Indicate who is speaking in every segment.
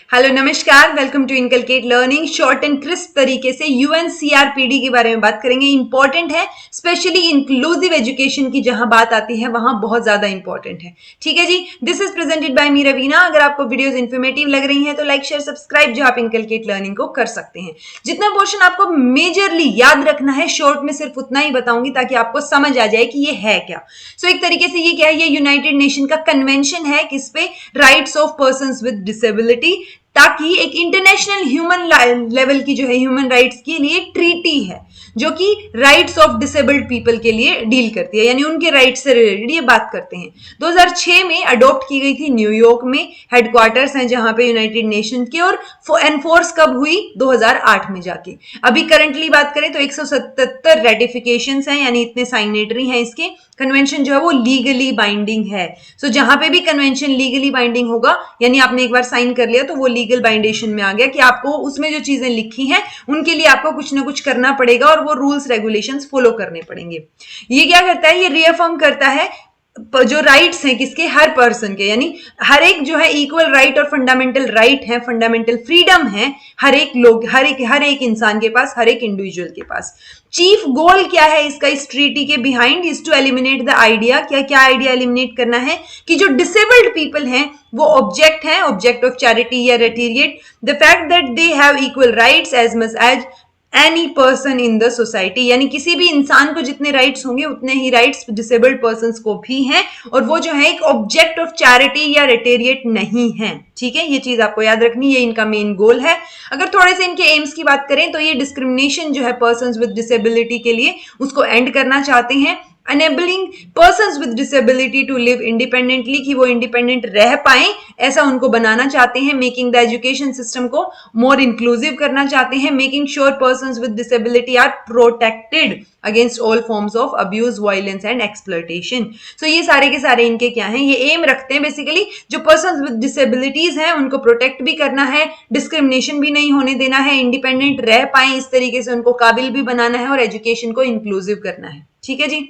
Speaker 1: Hello नमस्कार, welcome to inculcate learning. Short and crisp तरीके से यूएनसीआरपीडी के बारे में बात करेंगे। इंपॉर्टेंट है, स्पेशली इंक्लूसिव एजुकेशन की जहां बात आती है वहां बहुत ज्यादा इंपॉर्टेंट है। ठीक है जी, दिस इज प्रेजेंटेड बाय मी रवीना। अगर आपको वीडियोस इन्फॉर्मेटिव लग रही हैं तो लाइक शेयर सब्सक्राइब जो आप इनकलकेट लर्निंग को कर सकते हैं। जितना पोर्शन आपको मेजरली याद रखना है, शॉर्ट में सिर्फ उतना ही बताऊंगी ताकि आपको समझ आ जाए कि ये है क्या। सो एक तरीके से ये क्या है, ये यूनाइटेड नेशन का कन्वेंशन है किस पे, rights of persons with disability, ताकि एक इंटरनेशनल ह्यूमन लेवल की जो है ह्यूमन राइट्स के लिए ट्रीटी है जो कि राइट्स ऑफ डिसेबल्ड पीपल के लिए डील करती है, यानी उनके राइट्स से रिलेटेड ये बात करते हैं। 2006 में अडॉप्ट की गई थी, न्यूयॉर्क में हेडक्वार्टर्स हैं जहां पे यूनाइटेड नेशन के, और एनफोर्स कब हुई, 2008 में जाके। अभी करंटली बात करें तो 177 रेटिफिकेशंस हैं, यानी इतने साइनेटरी हैं इसके। कन्वेंशन जो है वो लीगली बाइंडिंग है। सो जहां पे भी कन्वेंशन लीगली बाइंडिंग होगा, यानी आपने एक बार साइन कर लिया तो वो लीगल बाइंडेशन में आ गया कि आपको उसमें जो चीजें लिखी हैं उनके लिए आपको कुछ ना कुछ करना पड़ेगा और वो रूल्स रेगुलेशंस फॉलो करने पड़ेंगे। ये क्या करता है, ये रीअफर्म करता है जो राइट्स हैं किसके, हर पर्सन के, यानी हर एक जो है इक्वल राइट और फंडामेंटल राइट है, फंडामेंटल फ्रीडम है हर एक लोग, हर एक इंसान के पास, हर एक इंडिविजुअल के पास। चीफ गोल क्या है इसका, इस ट्रीटी के behind, is to eliminate the idea. क्या क्या आइडिया एलिमिनेट करना है कि जो डिसेबल्ड पीपल हैं वो ऑब्जेक्ट हैं, ऑब्जेक्ट ऑफ चैरिटी या रेटेरिएट, the fact that they have equal rights as much as any person in the society, यानी किसी भी इंसान को जितने राइट्स होंगे उतने ही राइट्स डिसेबल्ड पर्संस को भी हैं, और वो जो है एक ऑब्जेक्ट ऑफ चैरिटी या रेटेरिएट नहीं है। ठीक है, ये चीज आपको याद रखनी, ये इनका मेन गोल है। अगर थोड़े से इनके एम्स की बात करें तो ये डिस्क्रिमिनेशन जो है पर्संस विद डिसेबिलिटी के लिए उसको एंड करना चाहते हैं। enabling persons with disability to live independently, कि वो इंडिपेंडेंट रह पाए ऐसा उनको बनाना चाहते हैं। मेकिंग द एजुकेशन सिस्टम को मोर इंक्लूसिव करना चाहते हैं। Making sure persons with disability are protected against all forms of abuse, violence and exploitation. So ये सारे के सारे इनके क्या हैं, ये एम रखते हैं बेसिकली जो पर्सन्स विद डिसेबिलिटीज हैं उनको प्रोटेक्ट भी करना है, डिस्क्रिमिनेशन भी नहीं होने देना है, इंडिपेंडेंट रह पाए इस तरीके से उनको काबिल भी बनाना है, और एजुकेशन को इंक्लूसिव करना है। ठीक है जी।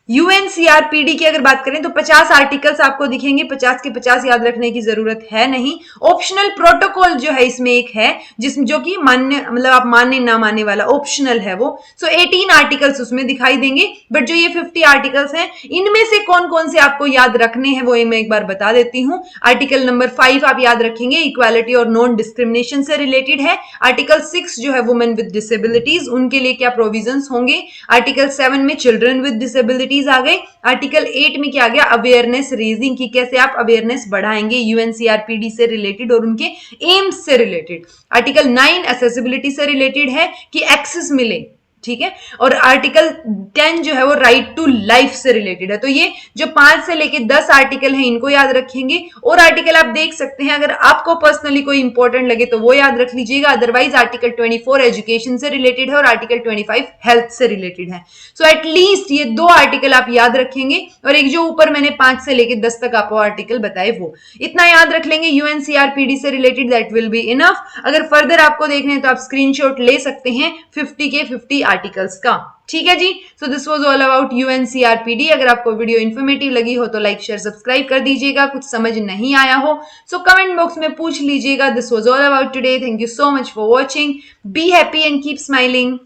Speaker 1: यूएनसीआरपीडी की अगर बात करें तो 50 आर्टिकल्स आपको दिखेंगे, 50 के 50 याद रखने की जरूरत है नहीं। ऑप्शनल प्रोटोकॉल जो है इसमें एक है जिसमें जो कि मान्य, मतलब आप मानने ना मानने वाला, ऑप्शनल है वो। सो 18 आर्टिकल्स उसमें दिखाई देंगे, बट जो ये 50 आर्टिकल्स हैं इनमें से कौन कौन से आपको याद रखने हैं वो मैं एक बार बता देती हूँ। आर्टिकल नंबर 5 आप याद रखेंगे, इक्वालिटी और नॉन डिस्क्रिमिनेशन से रिलेटेड है। आर्टिकल 6 जो है वुमेन विद डिसेबिलिटीज, उनके लिए क्या प्रोविजंस होंगे। आर्टिकल 7 में चिल्ड्रन विद डिसेबिलिटीज आ गए। आर्टिकल 8 में क्या आ गया, अवेयरनेस रेजिंग, की कैसे आप अवेयरनेस बढ़ाएंगे यूएनसीआरपीडी से रिलेटेड और उनके एम्स से रिलेटेड। आर्टिकल 9 एक्सेसिबिलिटी से रिलेटेड है कि एक्सेस मिले, ठीक है। और आर्टिकल 10 जो है वो राइट टू लाइफ से रिलेटेड है। तो ये जो 5 से लेके 10 आर्टिकल हैं इनको याद रखेंगे। और आर्टिकल आप देख सकते हैं, अगर आपको पर्सनली कोई इंपॉर्टेंट लगे तो वो याद रख लीजिएगा, अदरवाइज आर्टिकल 24 एजुकेशन से रिलेटेड है और आर्टिकल 25 हेल्थ से रिलेटेड है। सो एटलीस्ट ये 2 आर्टिकल आप याद रखेंगे, और एक जो ऊपर मैंने 5 से लेके 10 तक आपको आर्टिकल बताए वो इतना याद रख लेंगे यूएनसीआरपीडी से related, that will be enough. अगर फर्दर आपको देखना है तो आप स्क्रीनशॉट ले सकते हैं 50 के 50 आर्टिकल्स का। ठीक है जी। So this was all about UNCRPD. अगर आपको वीडियो इन्फॉर्मेटिव लगी हो तो लाइक शेयर सब्सक्राइब कर दीजिएगा। कुछ समझ नहीं आया हो सो कमेंट बॉक्स में पूछ लीजिएगा। This was all about today. Thank you so much for watching. Be happy and keep smiling.